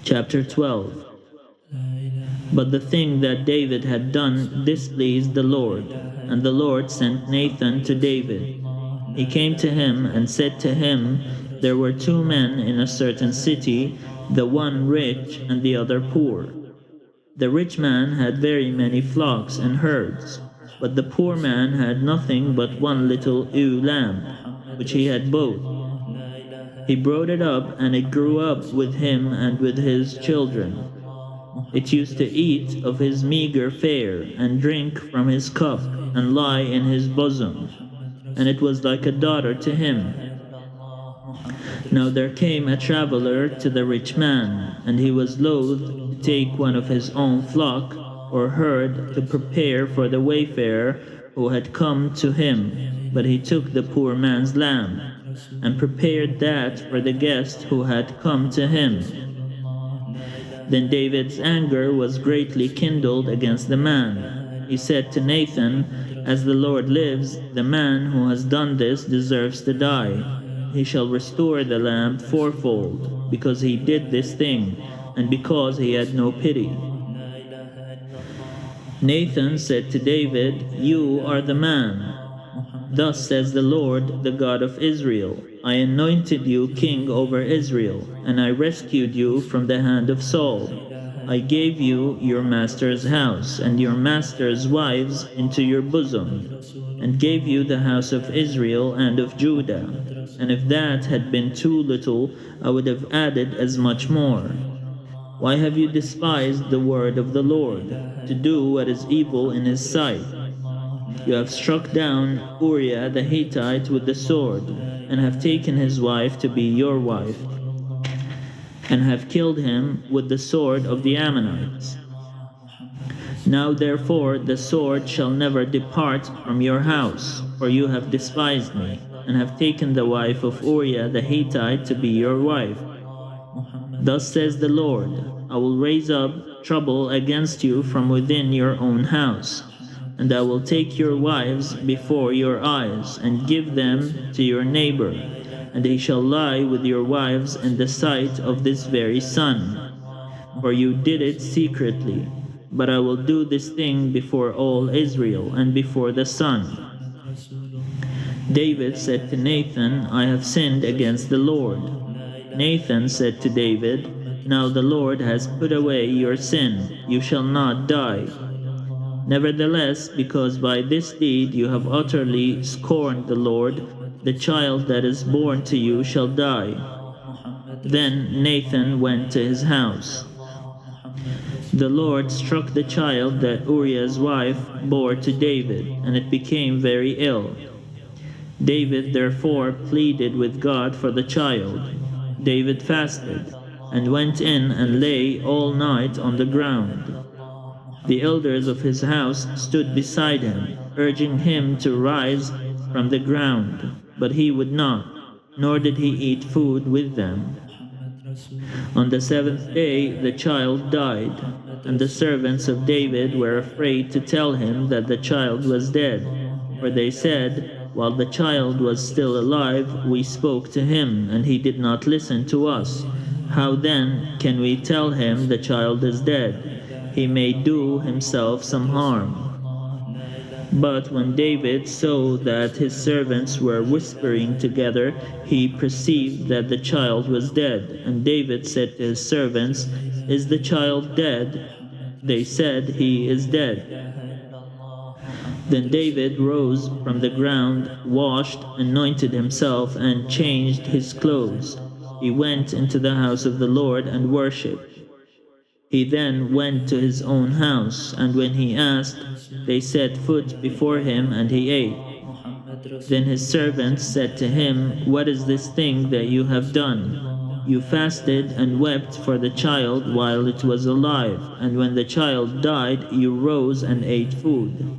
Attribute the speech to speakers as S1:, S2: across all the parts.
S1: Chapter 12. But the thing that David had done displeased the Lord, and the Lord sent Nathan to David. He came to him and said to him, There were two men in a certain city, the one rich and the other poor. The rich man had very many flocks and herds, but the poor man had nothing but one little ewe lamb, which he had bought. He brought it up, and it grew up with him and with his children. It used to eat of his meager fare, and drink from his cup, and lie in his bosom, and it was like a daughter to him. Now there came a traveler to the rich man, and he was loath to take one of his own flock or herd to prepare for the wayfarer who had come to him, but he took the poor man's lamb, and prepared that for the guest who had come to him. Then David's anger was greatly kindled against the man. He said to Nathan, As the Lord lives, the man who has done this deserves to die. He shall restore the lamb fourfold, because he did this thing, and because he had no pity. Nathan said to David, You are the man. Thus says the Lord, the God of Israel, I anointed you king over Israel, and I rescued you from the hand of Saul. I gave you your master's house, and your master's wives into your bosom, and gave you the house of Israel and of Judah. And if that had been too little, I would have added as much more. Why have you despised the word of the Lord, to do what is evil in his sight? You have struck down Uriah the Hittite with the sword, and have taken his wife to be your wife, and have killed him with the sword of the Ammonites. Now therefore the sword shall never depart from your house, for you have despised me, and have taken the wife of Uriah the Hittite to be your wife. Thus says the Lord, I will raise up trouble against you from within your own house, and I will take your wives before your eyes, and give them to your neighbor, and they shall lie with your wives in the sight of this very sun. For you did it secretly, but I will do this thing before all Israel, and before the sun. David said to Nathan, I have sinned against the Lord. Nathan said to David, Now the Lord has put away your sin, you shall not die. Nevertheless, because by this deed you have utterly scorned the Lord, the child that is born to you shall die. Then Nathan went to his house. The Lord struck the child that Uriah's wife bore to David, and it became very ill. David therefore pleaded with God for the child. David fasted, and went in and lay all night on the ground. The elders of his house stood beside him, urging him to rise from the ground, but he would not, nor did he eat food with them. On the seventh day the child died, and the servants of David were afraid to tell him that the child was dead, for they said, While the child was still alive, we spoke to him, and he did not listen to us. How then can we tell him the child is dead? He may do himself some harm. But when David saw that his servants were whispering together, he perceived that the child was dead. And David said to his servants, Is the child dead? They said, He is dead. Then David rose from the ground, washed, anointed himself, and changed his clothes. He went into the house of the Lord and worshipped. He then went to his own house, and when he asked, they set foot before him, and he ate. Then his servants said to him, What is this thing that you have done? You fasted and wept for the child while it was alive, and when the child died, you rose and ate food.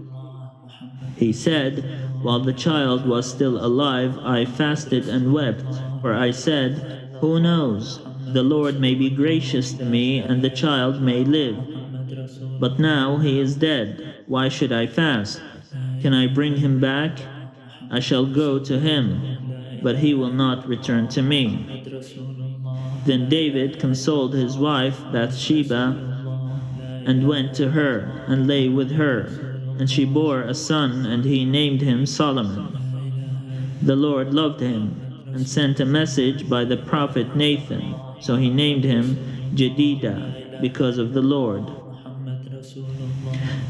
S1: He said, While the child was still alive, I fasted and wept, for I said, Who knows? The Lord may be gracious to me, and the child may live. But now he is dead. Why should I fast? Can I bring him back? I shall go to him, but he will not return to me. Then David consoled his wife Bathsheba, and went to her, and lay with her. And she bore a son, and he named him Solomon. The Lord loved him, and sent a message by the prophet Nathan. So he named him Jedidah, because of the Lord.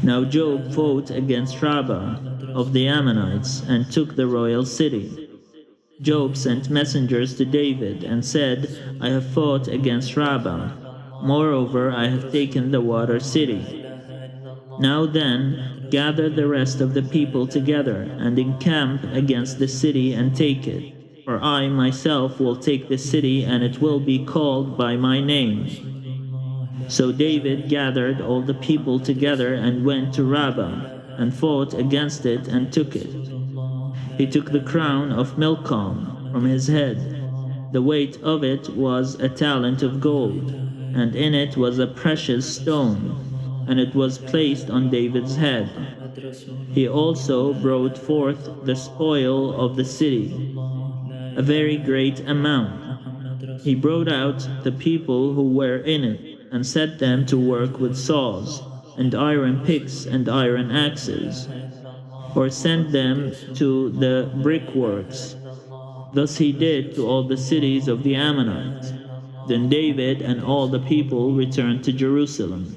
S1: Now Job fought against Rabbah of the Ammonites, and took the royal city. Job sent messengers to David, and said, I have fought against Rabbah. Moreover, I have taken the water city. Now then, gather the rest of the people together, and encamp against the city, and take it. For I myself will take the city, and it will be called by my name. So David gathered all the people together, and went to Rabbah, and fought against it, and took it. He took the crown of Milcom from his head. The weight of it was a talent of gold, and in it was a precious stone, and it was placed on David's head. He also brought forth the spoil of the city, a very great amount. He brought out the people who were in it, and set them to work with saws, and iron picks, and iron axes, or sent them to the brickworks. Thus he did to all the cities of the Ammonites. Then David and all the people returned to Jerusalem.